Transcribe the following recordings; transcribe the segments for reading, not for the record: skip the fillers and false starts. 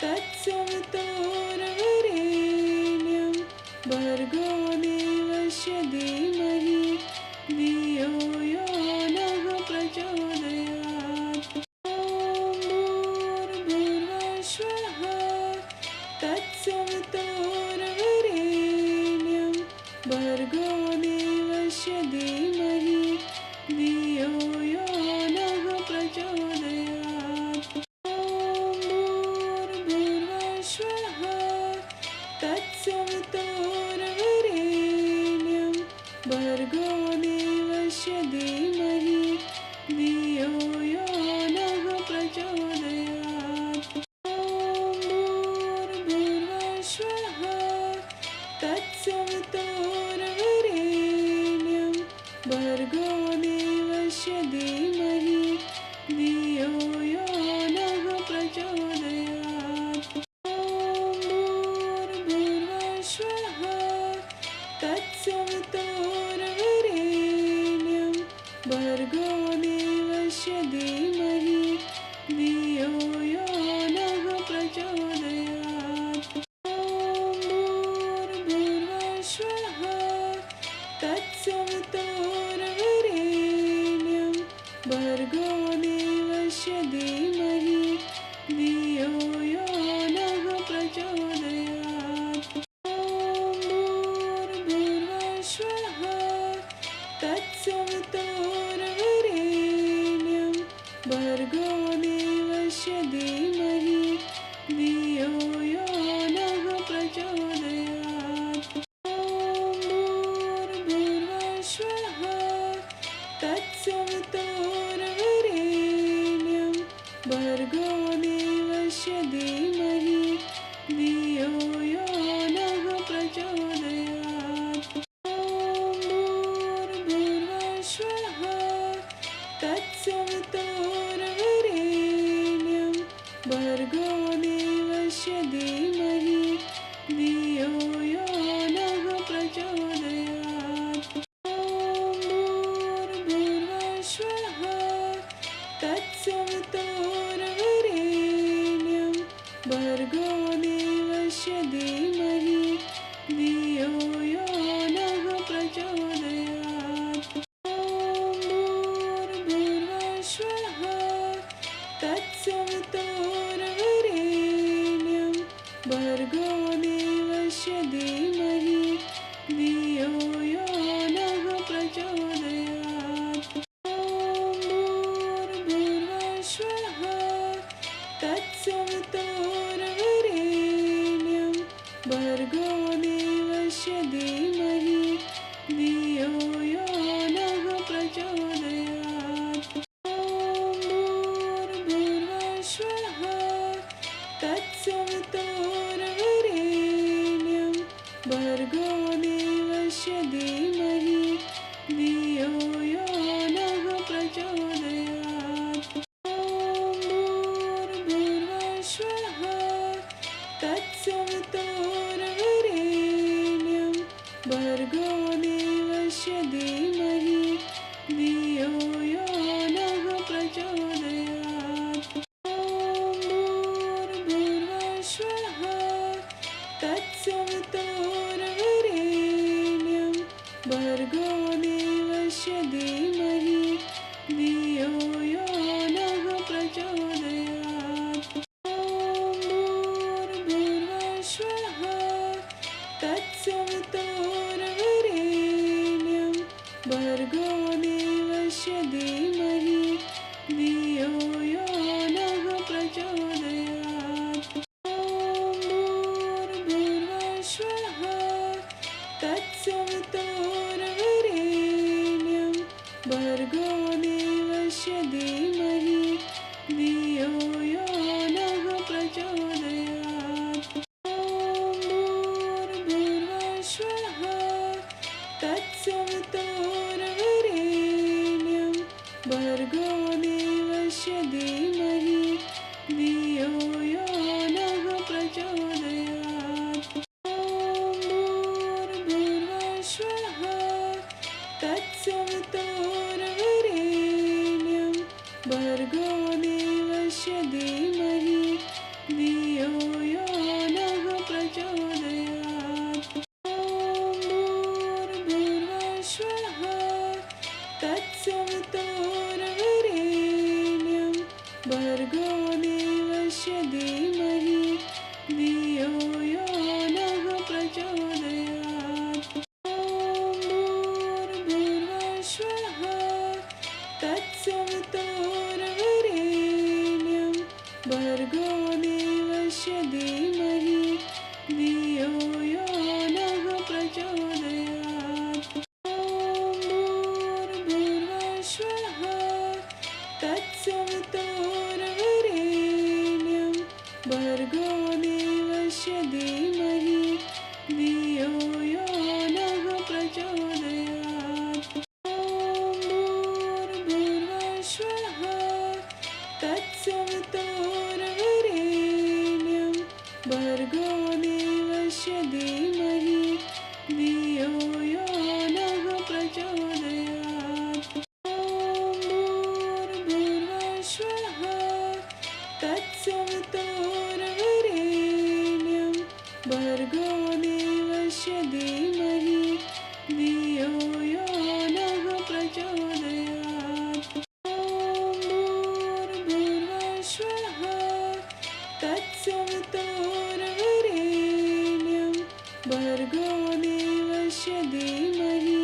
तत्सवितुर्वरेण्यं भर्गो देवस्य धीमहि धियो यो नः प्रचोदयात्। ॐ भूर्भुवस्सुवः तत्सवितुर्वरेण्यं भर्गो देवस्य धीमहि धियो यो नः प्रचोदयात्। ॐ भूर्भुवस्सुवः तत्सवितुर्वरेण्यं भर्गो देवस्य धीमहि धियो यो नः प्रचोदयात्। ॐ भूर्भुवस्सुवः तत्सवितुर्वरेण्यं भर्गो देवस्य धीमहि धियो यो नः प्रचोदयात्। ॐ भूर्भुवस्सुवः तत्सवितुर्वरेण्यं भर्गो देवस्य धीमहि धियो यो नः प्रचोदयात्। ॐ भूर्भुवस्सुवः तत्सवितुर्वरेण्यं भर्गो देवस्य धीमहि धियो यो नः प्रचोदयात्। ॐ भूर्भुवस्सुवः तत्सवितुर्वरेण्यं भर्गो देवस्य धीमहि धियो यो नः प्रचोदयात्। ॐ भूर्भुवस्सुवः तत्सवितुर्वरेण्यं भर्गो देवस्य धीमहि धियो यो नः प्रचोदयात्। ॐ भूर्भुवस्सुवः तत्सवितुर्वरेण्यं भर्गो देवस्य धीमहि धियो यो नः प्रचोदयात्। ॐ भूर्भुवस्सुवः तत्सवितुर्वरेण्यं भर्गो देवस्य धीमहि धियो यो नः प्रचोदयात्। ॐ भूर्भुवस्सुवः तत्सवितुर्वरेण्यं भर्गो देवस्य धीमहि धियो यो नः प्रचोदयात्। ॐ भूर्भुवस्सुवः तत्सवितुर्वरेण्यं भर्गो देवस्य धीमहि धियो यो नः प्रचोदयात्। ॐ भूर्भुवस्सुवः तत्सवितुर्वरेण्यं भर्गो देवस्य धीमहि धियो यो नः प्रचोदयात्। ॐ भूर्भुवस्सुवः तत्सवितुर्वरेण्यं भर्गो देवस्य धीमहि धियो यो नः प्रचोदयात्। ॐ भूर्भुवस्सुवः तत्सवितुर्वरेण्यं भर्गो देवस्य धीमहि धियो यो नः प्रचोदयात्। ॐ भूर्भुवस्सुवः तत्सवितुर्वरेण्यं भर्गो देवस्य धीमहि धियो यो नः प्रचोदयात्। ॐ भूर्भुवस्सुवः तत्सवितुर्वरेण्यं भर्गो देवस्य धीमहि धियो यो नः प्रचोदयात्। ॐ भूर्भुवस्सुवः तत्सवितुर्वरेण्यं भर्गो देवस्य धीमहि धियो यो नः प्रचोदयात्। ॐ भूर्भुवस्सुवः तत्सवितुर्वरेण्यं भर्गो देवस्य धीमहि धियो तत्सवितुर्वरेण्यं भर्गो देवस्य धीमहि धियो यो नः प्रचोदयात्। ॐ भूर्भुवस्सुवः तत्सवितुर्वरेण्यं भर्गो देवस्य धीमहि धियो यो नः प्रचोदयात्। ॐ भूर्भुवस्सुवः तत्सवितुर्वरेण्यं भर्गो देवस्य धीमहि धियो यो नः प्रचोदयात्। ॐ भूर्भुवस्सुवः तत्सवितुर्वरेण्यं भर्गो देवस्य धीमहि धियो यो नः प्रचोदयात्। ॐ भूर्भुवस्सुवः तत्सवितुर्वरेण्यं भर्गो देवस्य धीमहि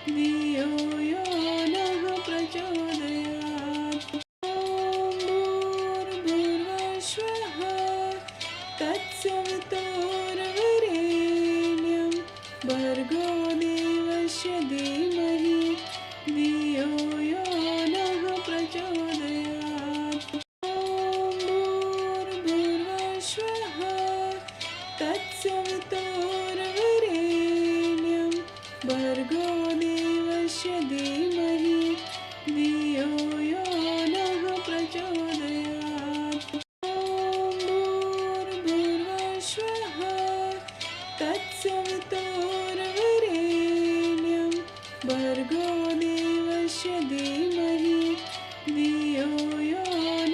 धियो यो नः प्रचोदयात्। ॐ भूर्भुवस्सुवः तत्सवितुर्वरेण्यं भर्गो देवस्य धीमहि धियो यो नः प्रचोदयात्। ॐ भूर्भुवस्सुवः तत्सवितुर्वरेण्यं भर्गो देवस्य धीमहि धियो यो नः प्रचोदयात्। ॐ भूर्भुवस्सुवः तत्सवितुर्वरेण्यं भर्गो देवस्य धीमहि धियो यो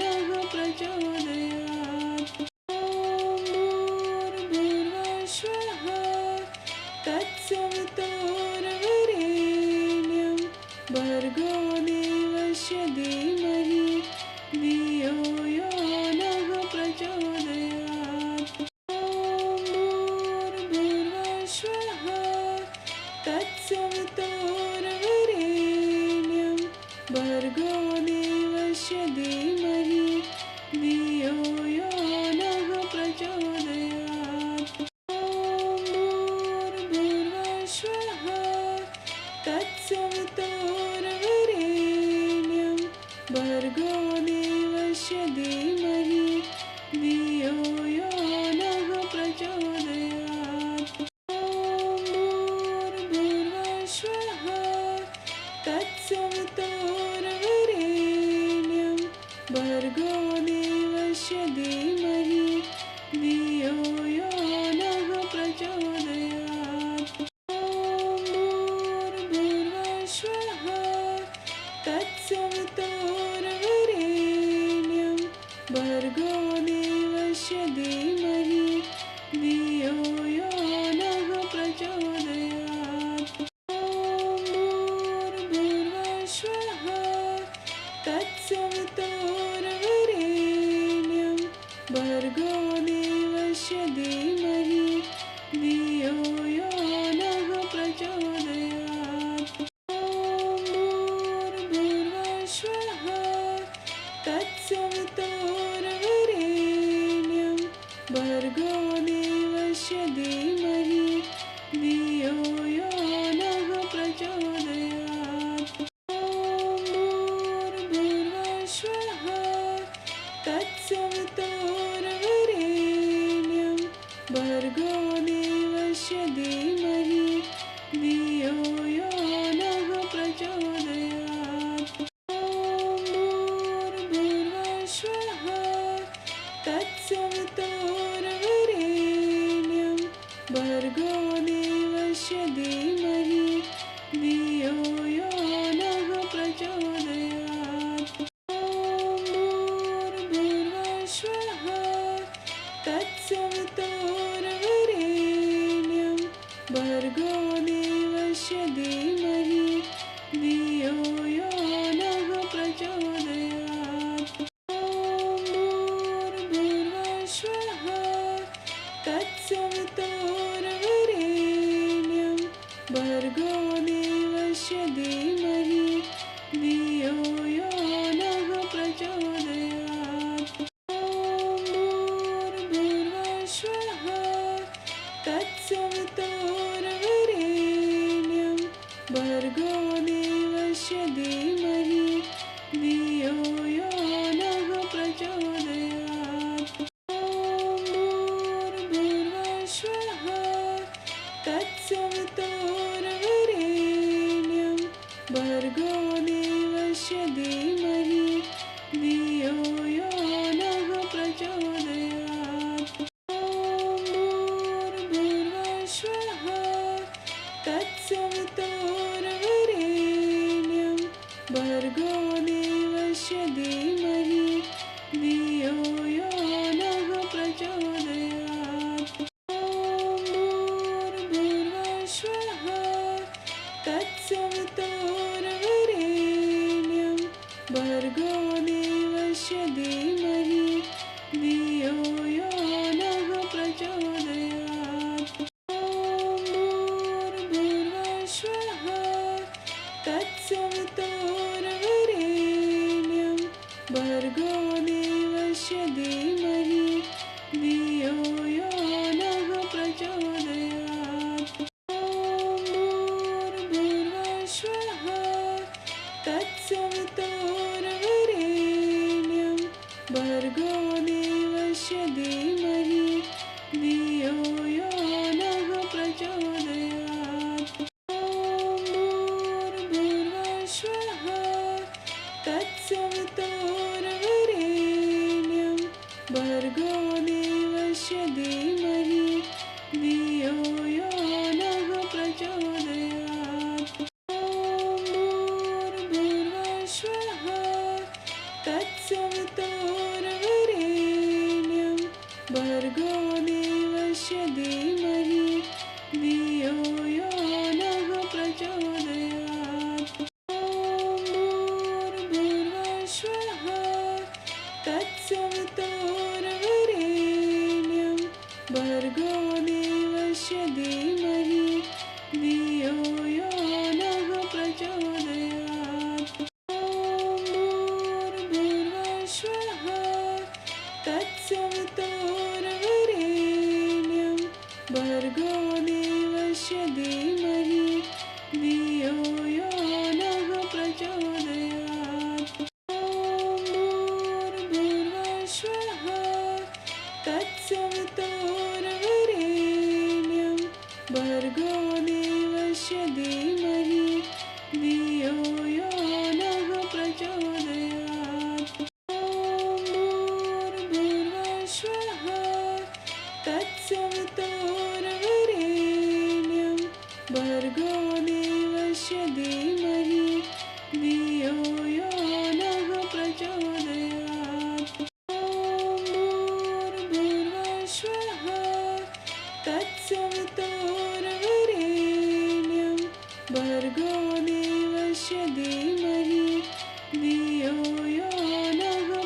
नः प्रचोदयात्। ॐ भूर्भुवस्सुवः तत्सवितुर्वरेण्यं भर्गो देवस्य धीमहि धियो यो नः प्रचोदयात्। ॐ भूर्भुवस्सुवः तत्सवितुर्वरेण्यं भर्गो देवस्य धीमहि धियो यो नः प्रचोदयात्। ॐ भूर्भुवस्सुवः तत्सवितुर्वरेण्यं भर्गो देवस्य धीमहि धियो यो नः प्रचोदयात्। ॐ भूर्भुवस्सुवः तत्सवितुर्वरेण्यं भर्गो देवस्य धीमहि धियो यो नः प्रचोदयात्। ॐ भूर्भुवस्सुवः तत्सवितुर्वरेण्यं भर्गो देवस्य धीमहि धियो यो नः प्रचोदयात्। ॐ भूर्भुवस्सुवः तत्सवितुर्वरेण्यं भर्गो देवस्य धीमहि धियो यो नः प्रचोदयात्। ॐ भूर्भुवस्सुवः तत्सवितुर्वरेण्यं भर्गो देवस्य धीमहि धियो यो नः प्रचोदयात्। ॐ भूर्भुवस्सुवः तत्सवितुर्वरेण्यं भर्गो देवस्य धीमहि धियो यो नः प्रचोदयात्। ॐ भर्गो देवस्य धीमहि धियो यो नः प्रचोदयात्। ॐ भूर्भुवस्सुवः तत्सवितुर्वरेण्यं भर्गो देवस्य धीमहि धियो यो नः प्रचोदयात्। ॐ भूर्भुवस्सुवः तत्सवितुर्वरेण्यं भर्गो देवस्य धीमहि धियो यो नः प्रचोदयात्। ॐ भूर्भुवस्सुवः तत्सवितुर्वरेण्यं भर्गो देवस्य धीमहि धियो यो नः प्रचोदयात्। ॐ भूर्भुवस्सुवः तत्सवितुर्वरेण्यं भर्गो देवस्य धीमहि धियो यो नः प्रचोदयात्। ॐ भूर्भुवस्सुवः तत्सवितुर्वरेण्यं भर्गो देवस्य धीमहि धियो यो नः प्रचोदयात्। ॐ भूर्भुवस्सुवः तत्सवितुर्वरेण्यं भर्गो देवस्य धीमहि धियो यो नः प्रचोदयात्। ॐ भूर्भुवस्सुवः तत्सवितुर्वरेण्यं भर्गो देवस्य धीमहि धियो यो नः प्रचोदयात्। ॐ भूर्भुवस्सुवः तत्सवितुर्वरेण्यं भर्गो देवस्य धीमहि धियो यो नः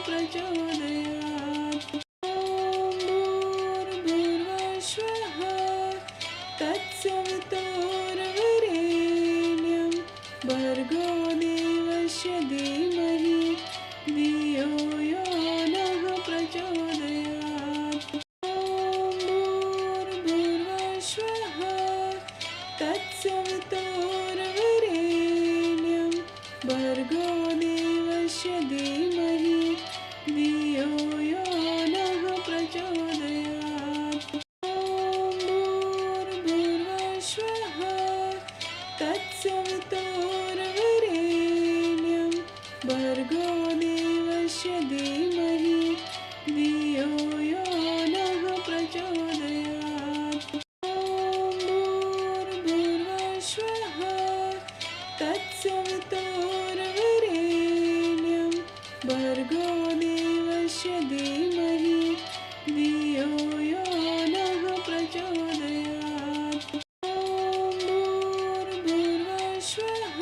प्रचोदयात्। ॐ भूर्भुवस्सुवः तत्सवितुर्वरेण्यं भर्गो देवस्य धीमहि धियो यो नः प्रचोदयात्। ॐ भूर्भुवस्सुवः तत्सवितुर्वरेण्यं भर्गो देवस्य धीमहि धियो यो नः प्रचोदयात्। ॐ भूर्भुवस्सुवः तत्सवितुर्वरेण्यं भर्गो देवस्य धीमहि धियो यो नः प्रचोदयात्। ॐ भूर्भुवस्सुवः तत्सवितुर्वरेण्यं भर्गो देवस्य धीमहि धियो यो नः प्रचोदयात्। ॐ भूर्भुवस्सुवः तत्सवितुर्वरेण्यं भर्गो देवस्य धीमहि धियो यो नः प्रचोदयात्। ॐ भूर्भुवस्सुवः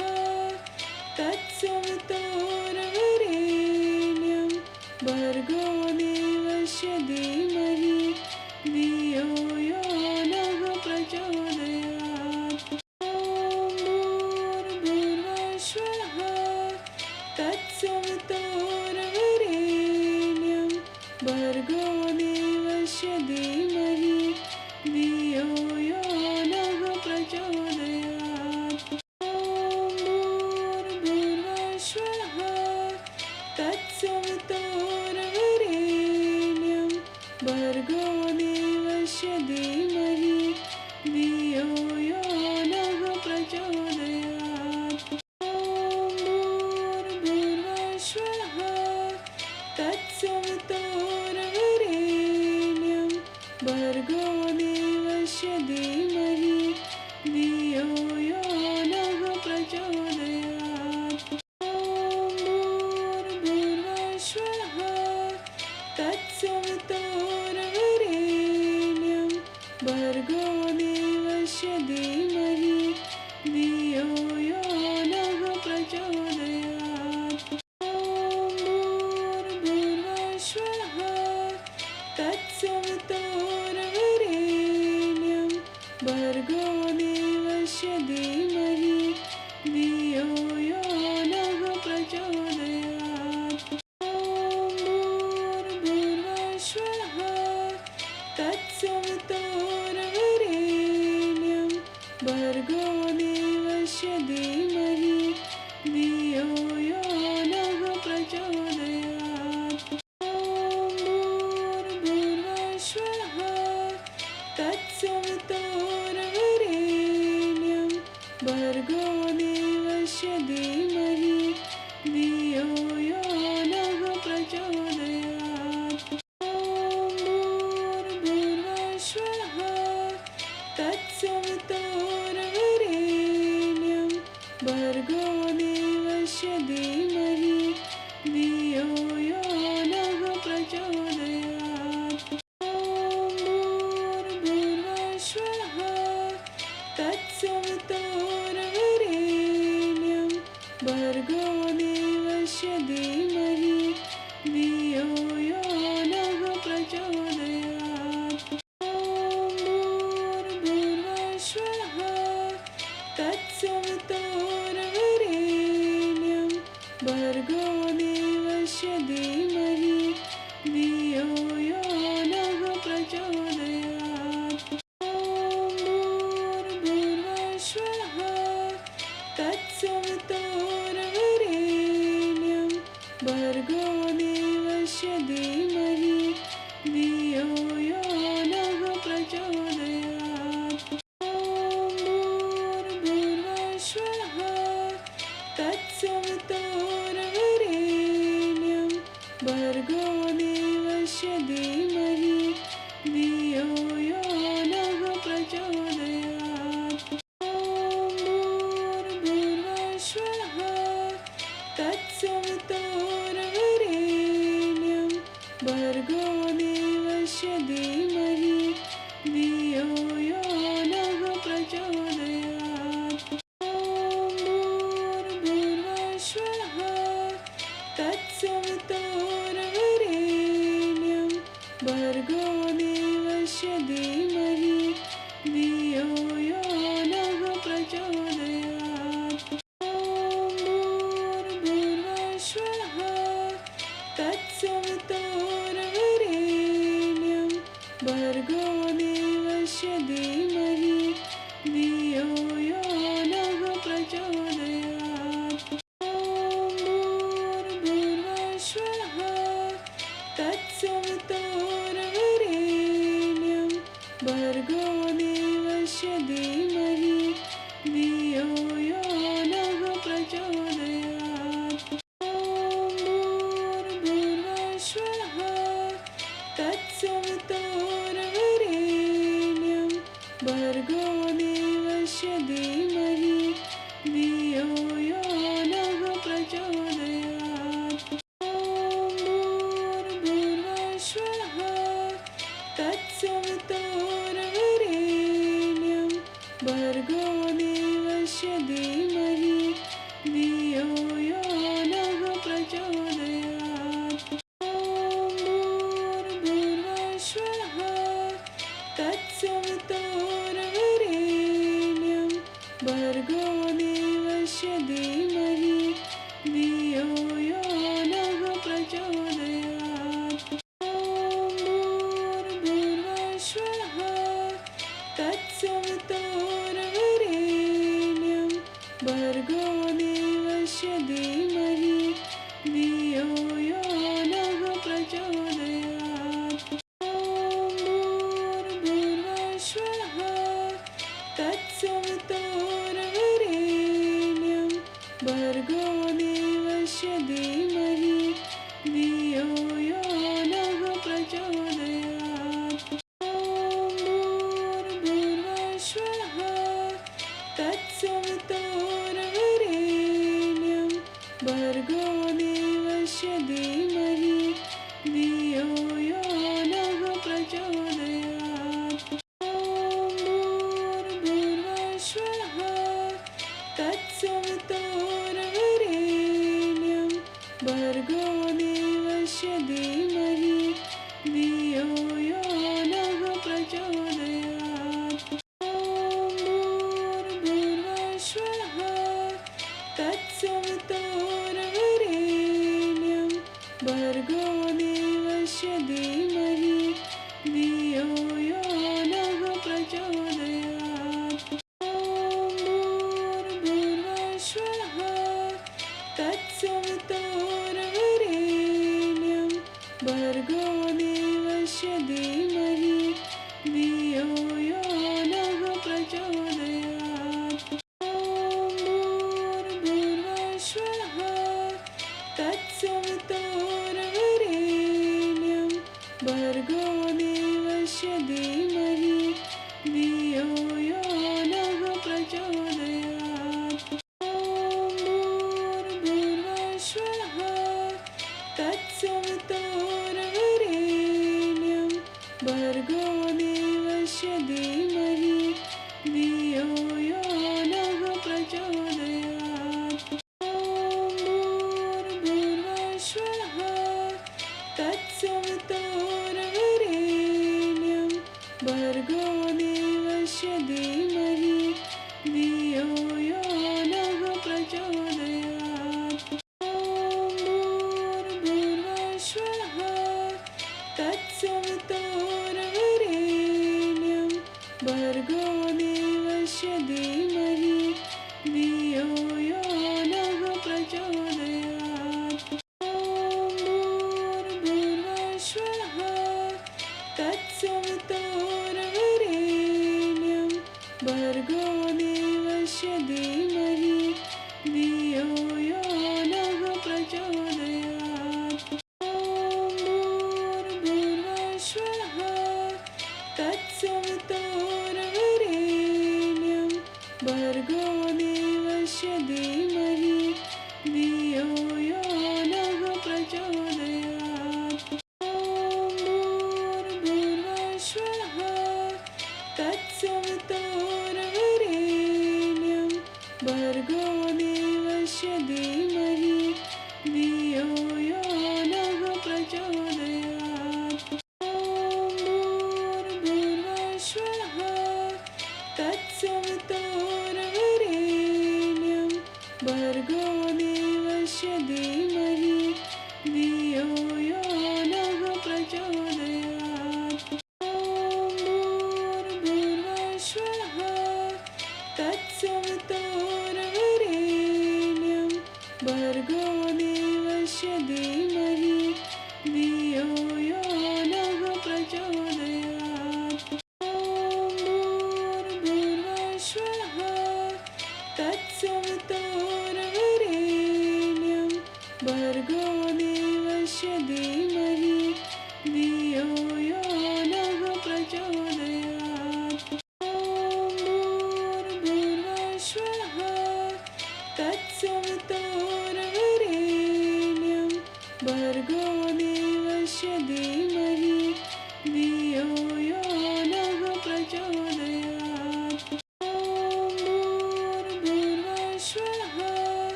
तत्सवितुर्वरेण्यं भर्गो देवस्य धीमहि धियो यो नः प्रचोदयात्। ॐ भूर्भुवस्सुवः तत्सवितुर्वरेण्यं भर्गो देवस्य धीमहि धियो यो नः प्रचोदयात्। ॐ भूर्भुवस्सुवः तत्सवितुर्वरेण्यं भर्गो देवस्य धीमहि धियो यो नः प्रचोदयात्। ॐ भूर्भुवस्सुवः तत्सवितुर्वरेण्यं भर्गो देवस्य धीमहि धियो यो नः प्रचोदयात्। ॐ भूर्भुवस्सुवः तत्सवितुर्वरेण्यं भर्गो देवस्य धीमहि धियो यो नः प्रचोदयात्। ॐ भर्गो देवस्य धीमहि धियो यो नः प्रचोदयात्। ॐ भूर्भुवस्सुवः तत्सवितुर्वरेण्यं भर्गो देवस्य धीमहि धियो यो नः प्रचोदयात्। ॐ भूर्भुवस्सुवः तत्सवितुर्वरेण्यं भर्गो देवस्य धीमहि धियो यो नः प्रचोदयात्। ॐ भूर्भुवस्सुवः तत्सवितुर्वरेण्यं भर्गो देवस्य धीमहि धियो यो नः प्रचोदयात्। ॐ भूर्भुवस्सुवः तत्सवितुर्वरेण्यं भर्गो देवस्य धीमहि धियो यो नः प्रचोदयात्। ॐ भूर्भुवस्सुवः तत्सवितुर्वरेण्यं भर्गो देवस्य धीमहि धियो यो नः प्रचोदयात्। ॐ भूर्भुवस्सुवः तत्सवितुर्वरेण्यं भर्गो देवस्य धीमहि धियो यो नः प्रचोदयात्। ॐ भूर्भुवस्सुवः तत्सवितुर्वरेण्यं भर्गो देवस्य धीमहि धियो यो नः प्रचोदयात्। ॐ भूर्भुवस्सुवः तत्सवितुर्वरेण्यं भर्गो देवस्य धीमहि धियो यो नः प्रचोदयात्। ॐ भूर्भुवस्सुवः तत्सवितुर्वरेण्यं भर्गो देवस्य धीमहि धियो यो नः प्रचोदयात्। ॐ भूर्भुवस्सुवः तत्सवितुर्वरेण्यं भर्गो देवस्य धीमहि धियो यो नः प्रचोदयात्। ॐ भूर्भुवस्सुवः तत्सवितुर्वरेण्यं भर्गो देवस्य धीमहि धियो यो नः प्रचोदयात्। ॐ भूर्भुवस्सुवः तत्सवितुर्वरेण्यं भर्गो देवस्य धीमहि धियो यो नः प्रचोदयात्। ॐ भूर्भुवस्सुवः तत्सवितुर्वरेण्यं भर्गो देवस्य धीमहि धियो यो नः प्रचोदयात्। ॐ भूर्भुवस्सुवः तत्सवितुर्वरेण्यं भर्गो देवस्य धीमहि धियो यो नः प्रचोदयात्। ॐ भूर्भुवस्सुवः तत्सवितुर्वरेण्यं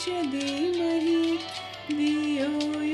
देवस्य धीमहि धियो